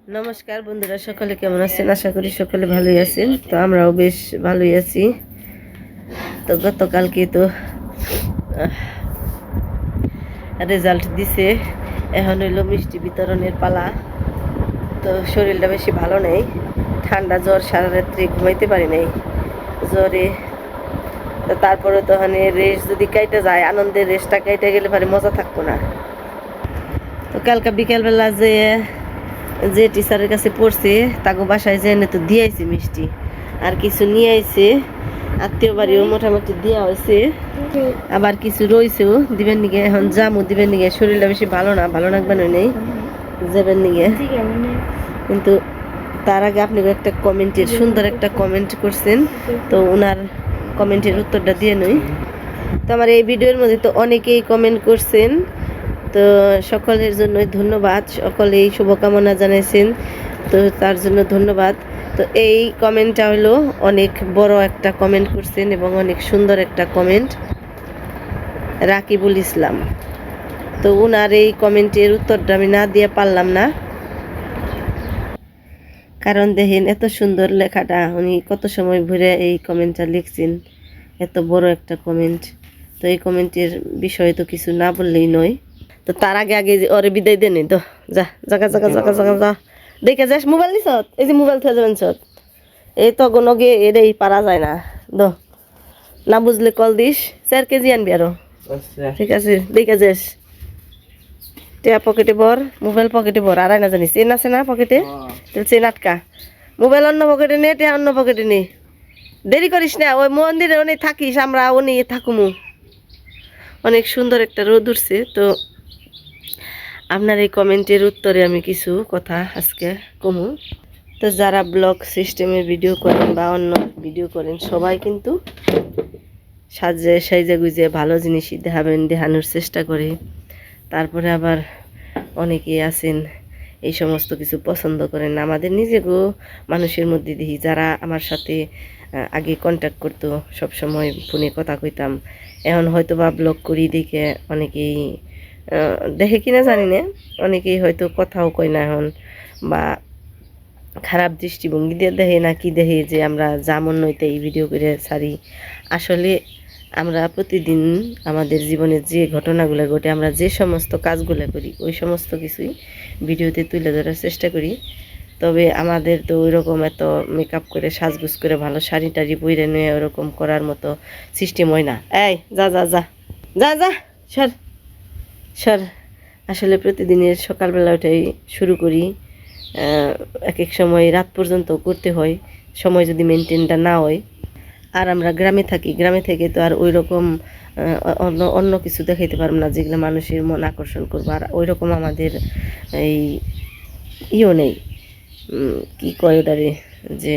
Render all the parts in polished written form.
নমস্কার বন্ধুরা, সকলে কেমন আছেন? আশা করি সকলে ভালোই আছেন। তো আমরাও বেশ ভালোই আছি। তো গতকালকে তো রেজাল্ট দিছে, এখন হইলো মিষ্টি বিতরণের পালা। তো শরীরটা বেশি ভালো নেই, ঠান্ডা জ্বর, সারা রাত্রি ঘুমাইতে পারি নাই জ্বরে। তো তারপরে তো রেস যদি কাইটে যায়, আনন্দের রেসটা কাইটে গেলে পরে মজা থাকতো না। তো কালকে বিকেলবেলা যে যে টিচারের কাছে পড়ছে তাকে বাসায় যেয়ে তো দিয়ে আইছি মিষ্টি, আর কিছু নিয়ে আইছে আত্মীয় বাড়িও মোটামুটি দেওয়া হয়েছে, আবার কিছু রয়েছেও দিবেন নিগে। এখন জামু দিবেন নিগে, শরীরটা বেশি ভালো না, ভালো লাগবে নেই যাবেন নিগে। কিন্তু তার আগে আপনি একটা কমেন্টের সুন্দর একটা কমেন্ট করছেন, তো ওনার কমেন্টের উত্তরটা দিয়ে নই। তো আমার এই ভিডিওর মধ্যে তো অনেকেই কমেন্ট করছেন, তো সকলের জন্যই ধন্যবাদ, সকলেই শুভকামনা জানাইছেন, তো তার জন্য ধন্যবাদ। তো এই কমেন্টটা হলো অনেক বড় একটা কমেন্ট করছেন এবং অনেক সুন্দর একটা কমেন্ট, রাকিবুল ইসলাম। তো ওনার এই কমেন্টের উত্তরটা আমি না দিয়ে পারলাম না, কারণ দেখেন এত সুন্দর লেখাটা উনি কত সময় ভরে এই কমেন্টটা লিখছেন, এত বড় একটা কমেন্ট। তো এই কমেন্টের বিষয়ে তো কিছু না বললেই নয়। তো তার আগে আগে ওরে বিদায় দেন তো, যা জাগা জাগা জাগা জাগা যা দেখে যাস। মোবাইল নিস, এই যে মোবাইল থেকে যাবেন সত, এই তো গনগে এটাই পারা যায় না। দো না বুঝলে কল দিস, 4 কেজি আনবি আরো। ঠিক আছে, দেখে যাস। টিয়া পকেটে ভর, মোবাইল পকেটে ভর, আর না জানিস চেন আছে না পকেটে, তাহলে চেন আটকা। মোবাইল অন্য পকেটে নে, টিয়া অন্য পকেটে নে। দেরি করিস না, ওই মন্দিরে অনেক থাকিস, আমরা উনি থাকুমু। অনেক সুন্দর একটা রোদ উঠছে। তো আপনার এই কমেন্টের উত্তরে আমি কিছু কথা আজকে কমু। তো যারা ব্লগ সিস্টেমের ভিডিও করেন বা অন্য ভিডিও করেন, সবাই কিন্তু সাজে গুজে ভালো জিনিসই দেখানোর চেষ্টা করে। তারপরে আবার অনেকেই আছেন এই সমস্ত কিছু পছন্দ করেন না। আমাদের নিজেকেও মানুষের মধ্যে দেখি যারা আমার সাথে আগে কন্ট্যাক্ট করতো, সবসময় ফোনে কথা কইতাম, এখন হয়তো বা ব্লগ করি দেখে অনেকেই দেখে কিনা জানি না, অনেকেই হয়তো কথাও কয় না এখন, বা খারাপ দৃষ্টিভঙ্গি দিয়ে দেখে না কি দেখে যে আমরা যেমন নইতে এই ভিডিও করে ছাড়ি। আসলে আমরা প্রতিদিন আমাদের জীবনে যে ঘটনাগুলো ঘটে, আমরা যে সমস্ত কাজগুলো করি, ওই সমস্ত কিছুই ভিডিওতে তুলে ধরার চেষ্টা করি। তবে আমাদের তো ওই রকম এত মেকআপ করে সাজগুজ করে ভালো শাড়ি টাড়ি পরে নিয়ে ওরকম করার মতো সিস্টেম হয় না। এই যা যা যা যা যা সর সর। আসলে প্রতিদিনের সকালবেলা উঠেই শুরু করি, এক এক সময় রাত পর্যন্ত করতে হয়, সময় যদি মেনটেনটা না হয়। আর আমরা গ্রামে থাকি, গ্রামে থেকে তো আর ওই রকম অন্য অন্য কিছু দেখাইতে পারবো না যেগুলো মানুষের মন আকর্ষণ করবো। আর ওই রকম আমাদের এই ইও নেই, কি কয় ওটারে, যে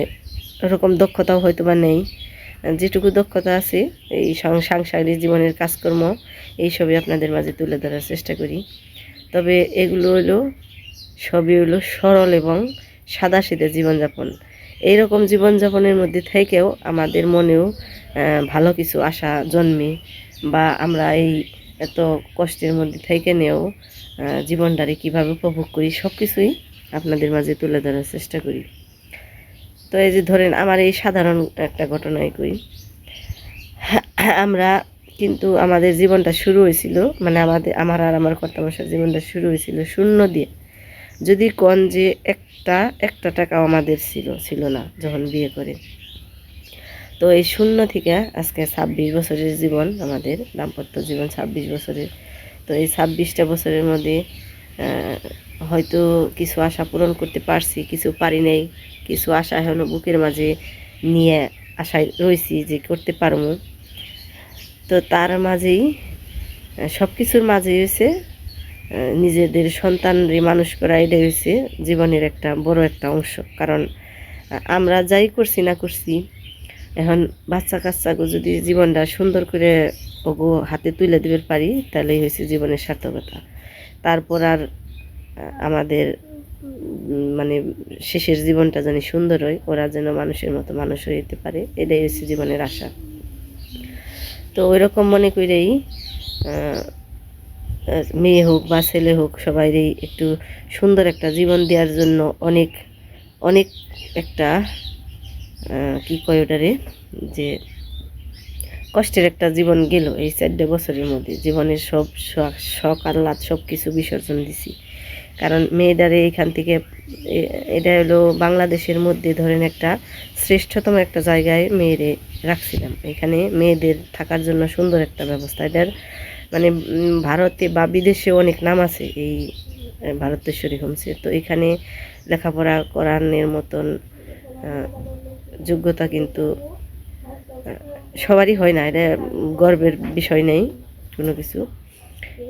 ওরকম দক্ষতাও হয়তো বা নেই। যেটুকু দক্ষতা আছে এই সাংসারিক জীবনের কাজকর্ম, এইসবই আপনাদের মাঝে তুলে ধরার চেষ্টা করি। তবে এগুলো হলো সবই হলো সরল এবং সাদাসিধে জীবনযাপন। এইরকম জীবনযাপনের মধ্যে থেকেও আমাদের মনেও ভালো কিছু আশা জন্মে, বা আমরা এই এত কষ্টের মধ্যে থেকে নিয়েও জীবনটারে কীভাবে উপভোগ করি, সব কিছুই আপনাদের মাঝে তুলে ধরার চেষ্টা করি। তো এই যে ধরেন আমার এই সাধারণ একটা ঘটনাই কই। আমরা কিন্তু আমাদের জীবনটা শুরু হয়েছিল, মানে আমার আর আমার কর্তামশার জীবনটা শুরু হয়েছিল শূন্য দিয়ে। যদি কোন যে একটা টাকাও আমাদের ছিল না যখন বিয়ে করে। তো এই শূন্য থেকে আজকে 26 বছরের জীবন, আমাদের দাম্পত্য জীবন 26 বছরের। তো এই 26টা বছরের মধ্যে হয়তো কিছু আশা পূরণ করতে পারছি, কিছু পারি নাই, কিছু আশা এখনও বুকের মাঝে নিয়ে আশায় রয়েছি যে করতে পারবো। তো তার মাঝেই সব কিছুর মাঝেই হয়েছে নিজেদের সন্তানরে মানুষ করা, এটাই হয়েছে জীবনের একটা বড় একটা অংশ। কারণ আমরা যাই করছি না করছি, এখন বাচ্চা কাচ্চাকে যদি জীবনটা সুন্দর করে ওগো হাতে তুলে দিতে পারি, তাহলেই হয়েছে জীবনের সার্থকতা। তারপর আর আমাদের মানে শেষের জীবনটা যেন সুন্দর হয়, ওরা যেন মানুষের মতো মানুষ হইতে পারে, এটাই হচ্ছে জীবনের আশা। তো ওই রকম মনে করেই মেয়ে হোক বা ছেলে হোক সবাইরই একটু সুন্দর একটা জীবন দেওয়ার জন্য অনেক অনেক একটা কি কয় ওটারে, যে কষ্টের একটা জীবন গেল এই 4 বছরের মধ্যে। জীবনের সব শখ আহ্লাদ সব কিছু বিসর্জন দিছি। কারণ মেয়েদারে এখান থেকে এটা হলো বাংলাদেশের মধ্যে ধরেন একটা শ্রেষ্ঠতম একটা জায়গায় মেয়েরে রাখছিলাম। এখানে মেয়েদের থাকার জন্য সুন্দর একটা ব্যবস্থা। এটার মানে ভারতে বা বিদেশে অনেক নাম আছে এই ভারতেশ্বরী হোমসে। তো এখানে লেখাপড়া করানোর মতন যোগ্যতা কিন্তু সবারই হয় না, এটা গর্বের বিষয় নেই কোনো কিছু।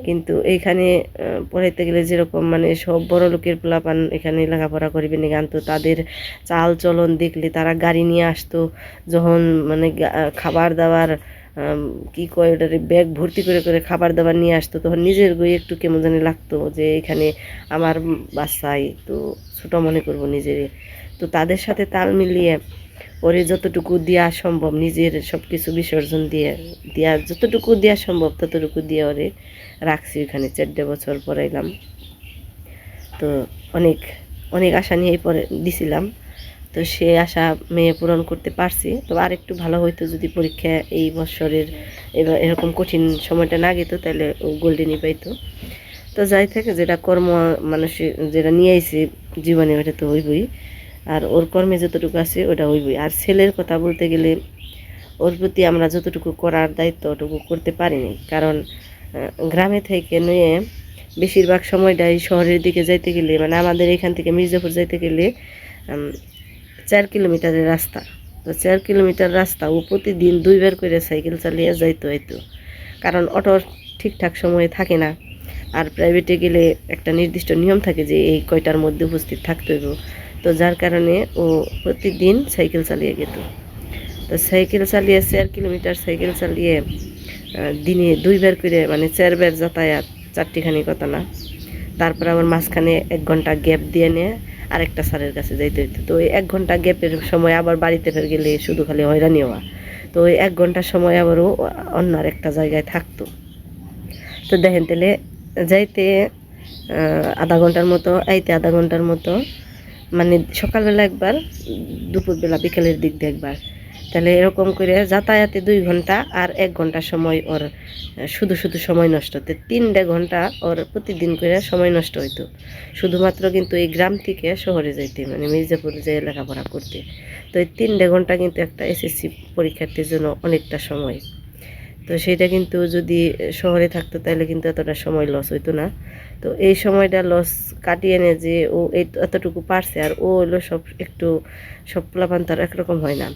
কিন্তু এইখানে পড়াইতে গেলে যেরকম মানে সব বড় লোকের পোলাপান এখানে লেখাপড়া করিবে না, তো তাদের চাল চলন দেখলে তারা গাড়ি নিয়ে আসতো যখন মানে খাবার দাবার কি কয় ওটারে ব্যাগ ভর্তি করে করে খাবার দাবার নিয়ে আসতো, তখন নিজের বই একটু কেমন জানি লাগতো যে এখানে আমার বাচ্চাই তো ছোটো মনে করব নিজেরে। তো তাদের সাথে তাল মিলিয়ে ওরে যতটুকু দেওয়া সম্ভব নিজের সব কিছু বিসর্জন দিয়ে যতটুকু দেওয়া সম্ভব ততটুকু দিয়ে ওরে রাখছি ওখানে। 4 বছর পড়াইলাম। তো অনেক অনেক আশা নিয়েই পরে দিছিলাম। তো সে আশা মেয়ে পূরণ করতে পারছি। তো আর একটু ভালো হইতো যদি পরীক্ষা এই বছরের এবার এরকম কঠিন সময়টা না গেতো, তাহলে গোল্ডেনই পাইতো। তো যাই থেকে যেটা কর্ম মানুষ যেটা নিয়ে আইছি জীবনে ওটা তো হইবই, আর ওর কর্মে যতটুকু আছে ওটা হইবই। আর ছেলের কথা বলতে গেলে ওর প্রতি আমরা যতটুকু করার দায়িত্ব ওটুকু করতে পারিনি। কারণ গ্রামে থেকে নিয়ে বেশিরভাগ সময়টাই শহরের দিকে যাইতে গেলে মানে আমাদের এখান থেকে মির্জাপুর যাইতে গেলে 4 কিলোমিটারের রাস্তা। তো 4 কিলোমিটার রাস্তা ও প্রতিদিন 2বার করে সাইকেল চালিয়ে যাইতে হইতো, কারণ অটো ঠিকঠাক সময়ে থাকে না। আর প্রাইভেটে গেলে একটা নির্দিষ্ট নিয়ম থাকে যে এই কয়টার মধ্যে উপস্থিত থাকতে হইব। তো যার কারণে ও প্রতিদিন সাইকেল চালিয়ে যেত। তো সাইকেল চালিয়ে 4 কিলোমিটার সাইকেল চালিয়ে দিনে 2বার করে মানে 4বার যাতায়াত, 4টিখানি কথা না। তারপর আবার মাঝখানে 1 ঘন্টা গ্যাপ দিয়ে নিয়ে আরেকটা স্যারের কাছে যাইতে হইতো। তো ওই 1 ঘন্টা গ্যাপের সময় আবার বাড়িতে ফের গেলে শুধু খালি হয়রানি হওয়া। তো ওই 1 ঘন্টার সময় আবারও অন্য আরেকটা জায়গায় থাকতো। তো দেখেন তাহলে যাইতে আধা ঘন্টার মতো, আইতে আধা ঘন্টার মতো, মানে সকালবেলা একবার, দুপুরবেলা বিকেলের দিক দিয়ে একবার। তাহলে এরকম করে যাতায়াতে 2 ঘন্টা আর 1 ঘন্টা সময় ওর শুধু শুধু সময় নষ্ট হতো। 3 ঘন্টা ওর প্রতিদিন করে সময় নষ্ট হইতো শুধুমাত্র কিন্তু এই গ্রাম থেকে শহরে যাইতে, মানে মির্জাপুর যেয়ে লেখাপড়া করতে। তো এই 3 ঘন্টা কিন্তু একটা এসএসসি পরীক্ষার্থীর জন্য অনেকটা সময়। তো সেটা কিন্তু যদি শহরে থাকতো তাহলে কিন্তু এতটা সময় লস হইতো না। তো এই সময়টা লস কাটিয়ে এনে যে ও এতটুকু পারছে, আর ও হলো সব একটু সব পোলাপান তো আর একরকম হয় না।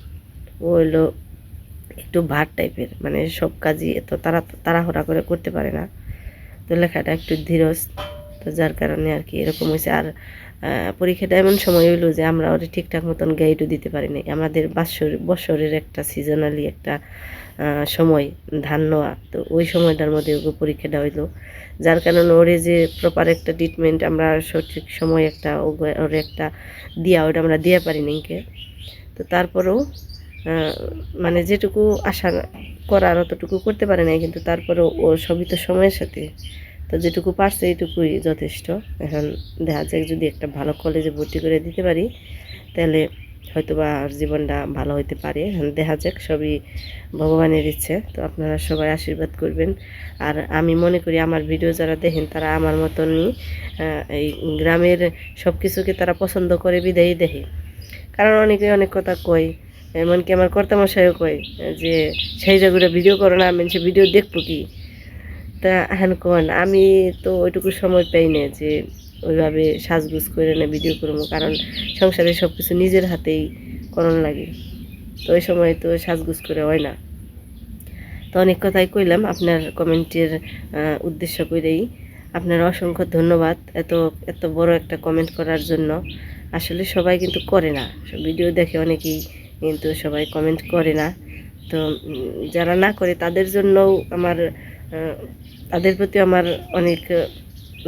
ও হলো একটু ভার টাইপের, মানে সব কাজই এত তাড়াহুড়া করে করতে পারে না। তো লেখাটা একটু ধীরজ। তো যার কারণে আর কি এরকম হয়েছে। আর পরীক্ষাটা এমন সময় হইলো যে আমরা ওটা ঠিকঠাক মতন গাইডও দিতে পারিনি। আমাদের বছরের একটা সিজনালি একটা সময় ধান নেওয়া, তো ওই সময়টার মধ্যে ওকে পরীক্ষাটা হইলো। যার কারণে ওরে যে প্রপার একটা ট্রিটমেন্ট আমরা সঠিক সময় একটা ওরে একটা দিয়া ওটা আমরা দিয়া পারিনি কে। তো তারপরেও মানে যেটুকু আশা করার অতটুকু করতে পারে নাই, কিন্তু তারপরেও ও সবই তো সময়ের সাথে। তো যেটুকু পারছে এইটুকুই যথেষ্ট। এখন দেখা যাক যদি একটা ভালো কলেজে ভর্তি করে দিতে পারি তাহলে হয়তো বা জীবনটা ভালো হতে পারে। দেখা যাক, সবই ভগবানের ইচ্ছে। তো আপনারা সবাই আশীর্বাদ করবেন। আর আমি মনে করি আমার ভিডিও যারা দেখেন তারা আমার মতনই এই গ্রামের সব কিছুকে তারা পছন্দ করে বিদায়ী দেখে। কারণ অনেকে অনেক কথা কয়, এমনকি আমার কর্তামশাইও কয় যে সেই জায়গাটা ভিডিও করো না, আমি সে ভিডিও দেখবো কি। তা এখন কোন আমি তো ওইটুকু সময় পাই না যে ওইভাবে সাজগুজ করে না ভিডিও করবো, কারণ সংসারে সব কিছু নিজের হাতেই করণ লাগে। তো ওই সময় তো সাজগুজ করে হয় না। তো অনেক কথাই কইলাম আপনার কমেন্টের উদ্দেশ্য করেই। আপনার অসংখ্য ধন্যবাদ এত এত বড় একটা কমেন্ট করার জন্য। আসলে সবাই কিন্তু করে না, ভিডিও দেখে অনেকেই কিন্তু সবাই কমেন্ট করে না। তো যারা না করে তাদের জন্যও আমার তাদের প্রতি আমার অনেক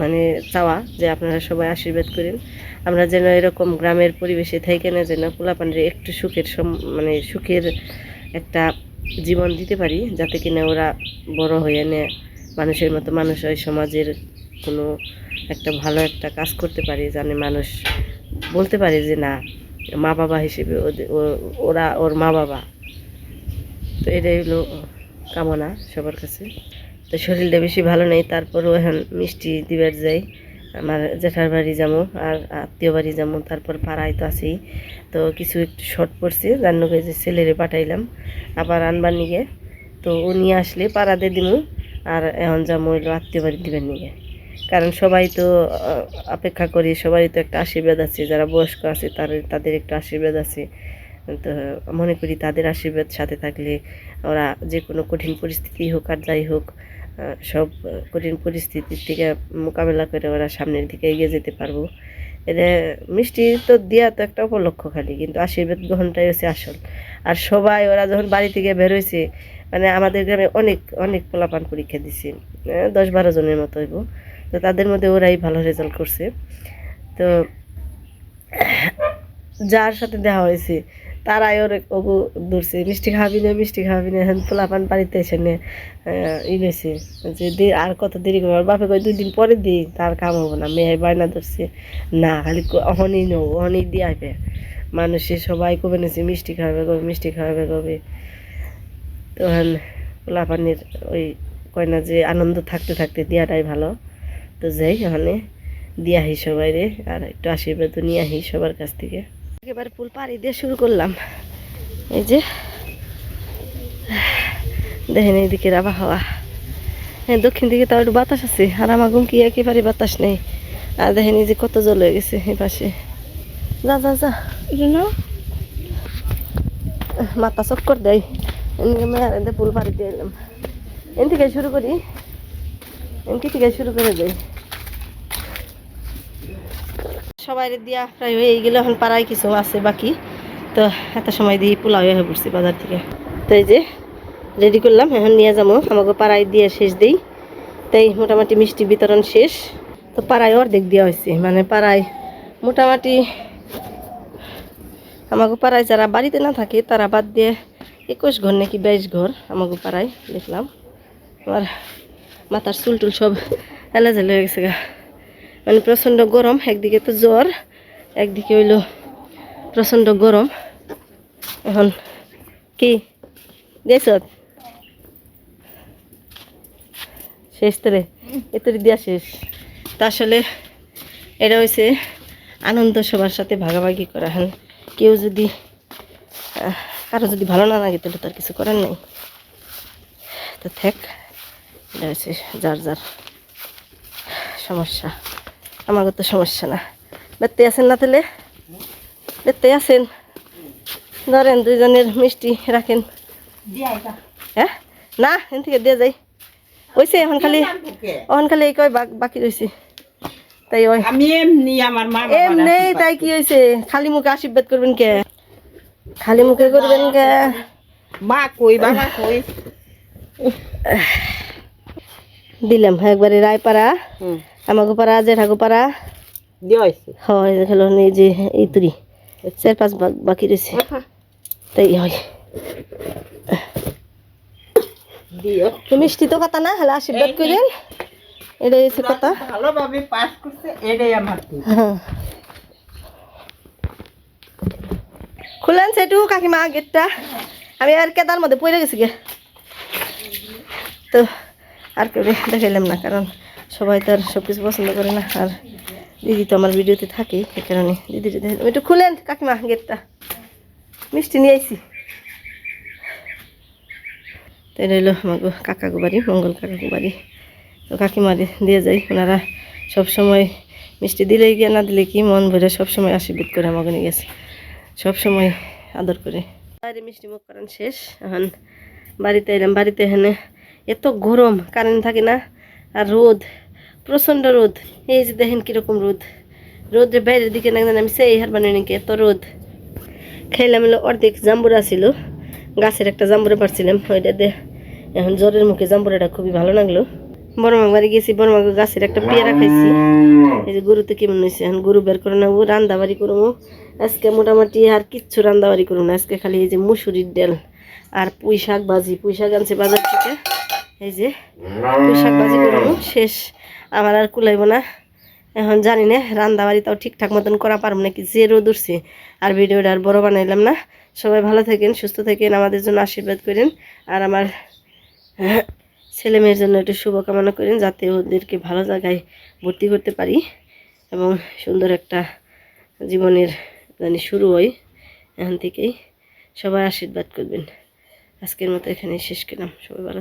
মানে চাওয়া যে আপনারা সবাই আশীর্বাদ করেন। আমরা যেন এরকম গ্রামের পরিবেশে থাকি না, যেন পোলাপানরে একটু সুখের মানে সুখের একটা জীবন দিতে পারি, যাতে কিনা ওরা বড় হয়ে মানুষের মতো মানুষ হয়, সমাজের কোনো একটা ভালো একটা কাজ করতে পারি, জানে মানুষ বলতে পারে যে না মা বাবা হিসেবে ওরা ওর মা বাবা। তো এটাই হলো কামনা সবার কাছে। তো শরীরটা বেশি ভালো নেই, তারপরও এখন মিষ্টি দিবার যাই, আমার জেঠার বাড়ি যাবো আর আত্মীয় বাড়ি যাবো, তারপর পাড়ায় তো আছেই। তো কিছু একটু শর্ট পড়ছে, জানো যে ছেলেরে পাঠাইলাম আবার আনবার নিয়ে। তো ও নিয়ে আসলে পাড়াতে দিমু, আর এখন যাবো হইলো আত্মীয় বাড়ি দিবেন নিয়ে। কারণ সবাই তো অপেক্ষা করি, সবারই তো একটা আশীর্বাদ আছে, যারা বয়স্ক আছে তাদের একটা আশীর্বাদ আছে। তো মনে করি তাদের আশীর্বাদ সাথে থাকলে ওরা যে কোনো কঠিন পরিস্থিতি হোক আর যাই হোক, সব কঠিন পরিস্থিতির থেকে মোকাবেলা করে ওরা সামনের দিকে এগিয়ে যেতে পারবো। এটা মিষ্টি তো দেওয়া তো একটা উপলক্ষ খালি, কিন্তু আশীর্বাদ গ্রহণটাই হচ্ছে আসল। আর সবাই ওরা যখন বাড়ি থেকে বেরোইছে, মানে আমাদের গ্রামে অনেক অনেক পোলাপান পরীক্ষা দিছে, 10-12 জনের মতো হইব। তো তাদের মধ্যে ওরাই ভালো রেজাল্ট করছে। তো যার সাথে দেখা হয়েছে তারাই ওর ওগু ধরছে, মিষ্টি খাবি না মিষ্টি খাবি না, এখন পোলাপান বাড়িতে এসে নে ই গেছে যে আর কত দেরি করবো। আর বাপে কয় 2 দিন পরে দিই, তার কাম হবো না। মেয়ে বায়না ধরছে না খালি অহনই নো অহনই দিয়ে আসবে। মানুষে সবাই কবে নিয়েছে মিষ্টি খাওয়াবে কবে মিষ্টি খাওয়াবে কবে। তো এখন পোলাপানের ওই কয় না যে আনন্দ থাকতে থাকতে দেওয়াটাই ভালো। তো যাই ওখানে দিয়ে আহি সবাই রে, আর একটু আশীর্বাদ নিয়ে আহি সবার কাছ থেকে। একেবারে পুল পাড়ি দিয়ে শুরু করলাম। এই যে দেখেন এইদিকের আবহাওয়া, হ্যাঁ দক্ষিণ দিকে তাও একটু বাতাস আছে, আর আমার ঘুম কি একেবারে বাতাস নেই। আর দেখেন এই যে কত জল হয়ে গেছে এই পাশে। যা যা যা মাথা চক্কর দেয়, এমনি পুল পাড়ি দিয়ে এলাম। এন থেকে শুরু করি, এনকি থেকে শুরু করে দেয়। সবাই দিয়া প্রায় হয়ে গেলে এখন পাড়ায় কিছু আছে বাকি। তো এত সময় দিয়ে পোলাও হয়ে পড়ছি বাজার থেকে। তো এই যে রেডি করলাম, এখন নিয়ে যাবো আমাকে পাড়ায় দিয়ে শেষ দিই। তাই মোটামুটি মিষ্টি বিতরণ শেষ। তো পাড়ায় অর্ধেক দেওয়া হয়েছে, মানে পাড়ায় মোটামুটি আমাকে পাড়ায় যারা বাড়িতে না থাকে তারা বাদ দিয়ে 21 ঘর নাকি 22 ঘর আমাকে পাড়ায় দেখলাম। আমার মাথার চুল টুল সব এলাজেল হয়ে গেছে গা, মানে প্রচণ্ড গরম। একদিকে তো জ্বর, একদিকে হইল প্রচণ্ড গরম। এখন কি দিয়েছ শেষ তোরে এতরি দিয়া শেষ। তা আসলে এটা হয়েছে আনন্দ সবার সাথে ভাগাভাগি করা। হ্যাঁ কেউ যদি কারো যদি ভালো না লাগে তাহলে তার কিছু করার নেই। তো থাক, এটা হচ্ছে যার যার সমস্যা, আমাকে তো সমস্যা না। বেতে আছেন না তাহলে বেতে আছেন, ধরেন 2 জনের মিষ্টি রাখেন। হ্যাঁ না এখান থেকে দিয়ে যাই ওইছে, এখন খালি এই কয় বাকি রয়েছে। তাই ওই এমনি তাই কি হয়েছে, খালি মুখে আশীর্বাদ করবেন কে, খালি মুখে করবেন কে। দিলাম একবারে রায়পাড়া আমাকে পাড়া জেঠাগো পাড়া হয় হলো এই যে এই তুরি 4-5 ভাগ বাকি রয়েছে। তাই হয় মিষ্টি তো কথা না হলে আশীর্বাদ করেন, এটাই হচ্ছে কথা। ভালোভাবে পাস করছে এটাই আমার। খুলেন সেটু কাকিমা গেটটা, আমি আর কেদার মধ্যে পড়ে গেছি গে। তো আর কেউ দেখাইলাম না, কারণ সবাই তো আর সব কিছু পছন্দ করে না। আর দিদি তো আমার ভিডিওতে থাকেই, এই কারণে দিদির দেখাইলাম। একটু খুলেন কাকিমা গেটটা, মিষ্টি নিয়ে আইছি। তো এটা হলো আমাকে কাকাগো বাড়ি, মঙ্গল কাকাগো বাড়ি। তো কাকিমারি দিয়ে যাই, ওনারা সবসময় মিষ্টি দিলেই গিয়ে না দিলে কি মন ভরে সবসময় আশীর্বাদ করে আমাকে নিয়ে গেছে, সবসময় আদর করে। বাইরে মিষ্টি মুখ করান শেষ, এখন বাড়িতে এলাম। বাড়িতে এখানে এত গরম, কারেন্ট থাকে না, আর রোদ প্রচণ্ড রোদ। এই যে দেখেন কীরকম রোদ, রোদে বাইরের দিকে না আমি সেই হার বানিয়ে নাকি এত রোদ। খাইলাম হলো অর্ধেক জাম্বুরা ছিল, গাছের একটা জাম্বুরা পারছিলাম, ওইটা দিয়ে এখন জ্বরের মুখে জাম্বুরাটা খুবই ভালো লাগলো। বড়মাক বাড়ি গেছি, বড়মাক গাছের একটা পেয়ারা খাইছি। এই যে গরুতে কেমন হয়েছে, এখন গরু বের করে নেবো, রান্না বাড়ি করবো আজকে। মোটামুটি আর কিচ্ছু রান্না বাড়ি করবো না আজকে, খালি এই যে মুসুরির ডাল আর পুঁই শাক ভাজি। পুঁই শাক আনছে বাজার থেকে, এই যে শাক ভাজি করবো শেষ, আমার আর কুলাইব না। এখন জানি না রান্না বাড়িটাও ঠিকঠাক মতন করা পারবো নাকি, যে রোদ উঠছে। আর ভিডিওটা আর বড় বানাইলাম না। সবাই ভালো থাকেন, সুস্থ থাকেন, আমাদের জন্য আশীর্বাদ করেন। আর আমার ছেলে মেয়ের জন্য একটু শুভকামনা করেন, যাতে ওদেরকে ভালো জায়গায় ভর্তি করতে পারি এবং সুন্দর একটা জীবনের শুরু হয় এখন থেকেই। সবাই আশীর্বাদ করবেন। আজকের মতো এখানেই শেষ করলাম। সবাই ভালো